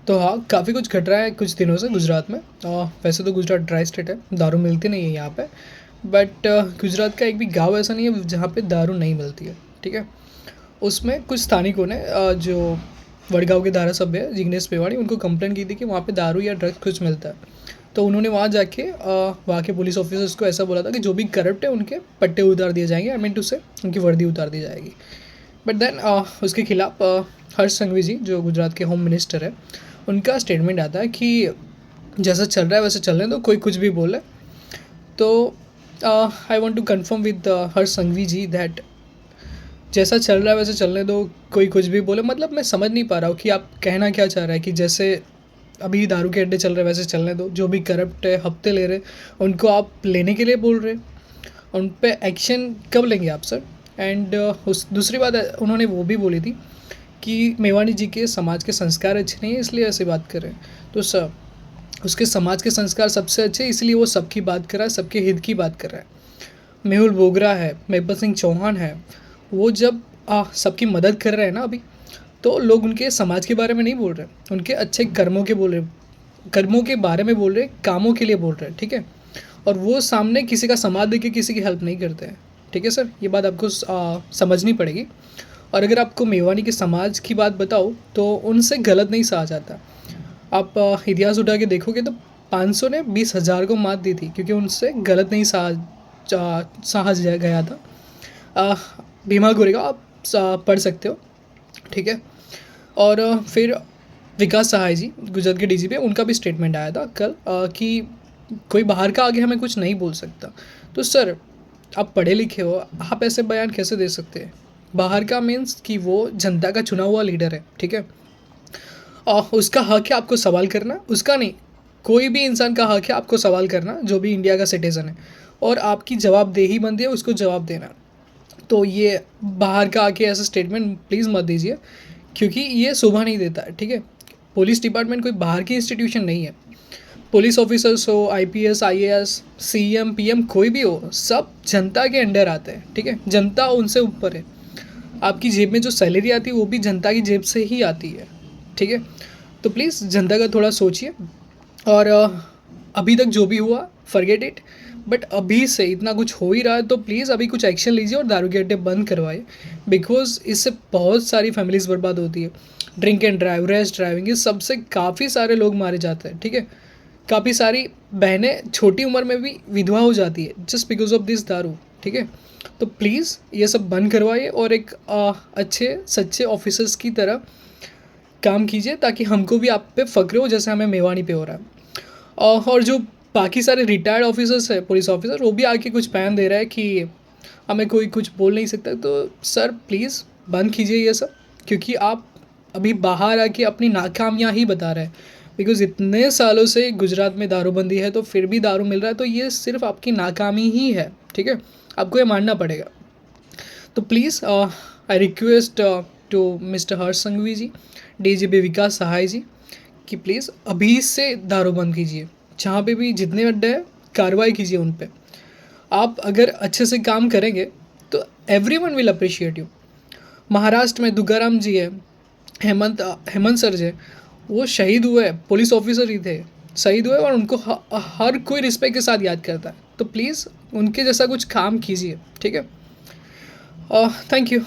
तो हाँ, काफ़ी कुछ घट रहा है कुछ दिनों से गुजरात में। वैसे तो गुजरात ड्राई स्टेट है, दारू मिलती नहीं है यहाँ पे। बट गुजरात का एक भी गांव ऐसा नहीं है जहाँ पे दारू नहीं मिलती है, ठीक है। उसमें कुछ स्थानिकों ने जो वडगांव के धारासभ्य है जिग्नेश मेवाणी, उनको कंप्लेंट की थी कि वहाँ पे दारू या ड्रग्स कुछ मिलता है। तो उन्होंने वहाँ जाके वहाँ के पुलिस ऑफिसर्स को ऐसा बोला था कि जो भी करप्ट है उनके पट्टे उतार दिए जाएंगे, आई मीन टू से उनकी वर्दी उतार दी जाएगी। बट देन उसके खिलाफ हर्ष संघवी जी जो गुजरात के होम मिनिस्टर है, उनका स्टेटमेंट आता है कि जैसा चल रहा है वैसे चलने दो, कोई कुछ भी बोले। तो I want to confirm with Harsh Sanghavi ji that जैसा चल रहा है वैसे चलने दो, कोई कुछ भी बोले। मतलब मैं समझ नहीं पा रहा हूँ कि आप कहना क्या चाह रहे हैं कि जैसे अभी दारू के अड्डे चल रहे हैं वैसे चलने दो, जो भी करप्ट है हफ्ते ले रहे उनको आप लेने के लिए बोल रहे, उन पे एक्शन कब लेंगे आप सर? एंड उस दूसरी बात उन्होंने वो भी बोली थी कि मेवानी जी के समाज के संस्कार अच्छे नहीं है इसलिए ऐसी बात कर रहे हैं। तो सर उसके समाज के संस्कार सबसे अच्छे इसलिए वो सबकी बात कर रहा है, सबके हित की बात कर रहा है। मेहुल बोगरा है, मेहबत सिंह चौहान है, वो जब सबकी मदद कर रहे हैं ना अभी, तो लोग उनके समाज के बारे में नहीं बोल रहे, उनके अच्छे कर्मों के बोल रहे, कर्मों के बारे में बोल रहे, कामों के लिए बोल रहे हैं, ठीक है। और वो सामने किसी का समाज देके किसी की हेल्प नहीं करते हैं, ठीक है सर। ये बात आपको समझनी पड़ेगी। और अगर आपको मेवानी के समाज की बात बताओ तो उनसे गलत नहीं सहा जाता। आप इतिहास उठा के देखोगे तो 500 ने 20,000 को मात दी थी क्योंकि उनसे गलत नहीं सहा गया था। भीमा कोरेगांव आप पढ़ सकते हो, ठीक है। और फिर विकास सहाय जी गुजरात के डीजीपी, उनका भी स्टेटमेंट आया था कल कि कोई बाहर का आगे हमें कुछ नहीं बोल सकता। तो सर आप पढ़े लिखे हो, आप ऐसे बयान कैसे दे सकते हैं? बाहर का मीन्स कि वो जनता का चुना हुआ लीडर है, ठीक है। उसका हक है आपको सवाल करना, उसका नहीं, कोई भी इंसान का हक है आपको सवाल करना जो भी इंडिया का सिटीज़न है, और आपकी जवाबदेही बनती है उसको जवाब देना। तो ये बाहर का आके ऐसा स्टेटमेंट प्लीज़ मत दीजिए क्योंकि ये शोभा नहीं देता है, ठीक है। पुलिस डिपार्टमेंट कोई बाहर की इंस्टीट्यूशन नहीं है। पुलिस ऑफिसर्स हो, आईपीएस, आईएएस, सीएम, पीएम, कोई भी हो, सब जनता के अंडर आते हैं, ठीक है। जनता उनसे ऊपर है। आपकी जेब में जो सैलरी आती है वो भी जनता की जेब से ही आती है, ठीक है। तो प्लीज़ जनता का थोड़ा सोचिए। और अभी तक जो भी हुआ फॉरगेट इट, बट अभी से इतना कुछ हो ही रहा है तो प्लीज़ अभी कुछ एक्शन लीजिए और दारू के अड्डे बंद करवाइए। बिकॉज इससे बहुत सारी फैमिलीज़ बर्बाद होती है। Drink and drive, rash driving, इस सबसे काफ़ी सारे लोग मारे जाते हैं, ठीक है। काफ़ी सारी बहनें छोटी उम्र में भी विधवा हो जाती है जस्ट बिकॉज ऑफ दिस दारू, ठीक है। तो प्लीज़ ये सब बंद करवाइए और एक अच्छे सच्चे ऑफिसर्स की तरह काम कीजिए ताकि हमको भी आप पे फ़क्र हो जैसे हमें मेवानी पे हो रहा है। और जो बाकी सारे रिटायर्ड ऑफिसर्स है, पुलिस ऑफिसर, वो भी आके कुछ बयान दे रहा है कि हमें कोई कुछ बोल नहीं सकता। तो सर प्लीज़ बंद कीजिए ये सब, क्योंकि आप अभी बाहर आके अपनी नाकामियाँ ही बता रहे हैं। बिकॉज इतने सालों से गुजरात में दारूबंदी है तो फिर भी दारू मिल रहा है, तो ये सिर्फ आपकी नाकामी ही है, ठीक है। आपको ये मानना पड़ेगा। तो please I request to mister Harsh Sanghavi ji, DGP Vikas Sahay ji, कि प्लीज़ अभी से दारू बंद कीजिए। जहाँ पे भी जितने अड्डे हैं कार्रवाई कीजिए उन पे। आप अगर अच्छे से काम करेंगे तो everyone will appreciate you. Maharashtra में दुग्गाराम जी है, हेमंत सर जी, वो शहीद हुए, पुलिस ऑफिसर ही थे, शहीद हुए और उनको हर कोई रिस्पेक्ट के साथ याद करता है। तो प्लीज़ उनके जैसा कुछ काम कीजिए, ठीक है। Thank you.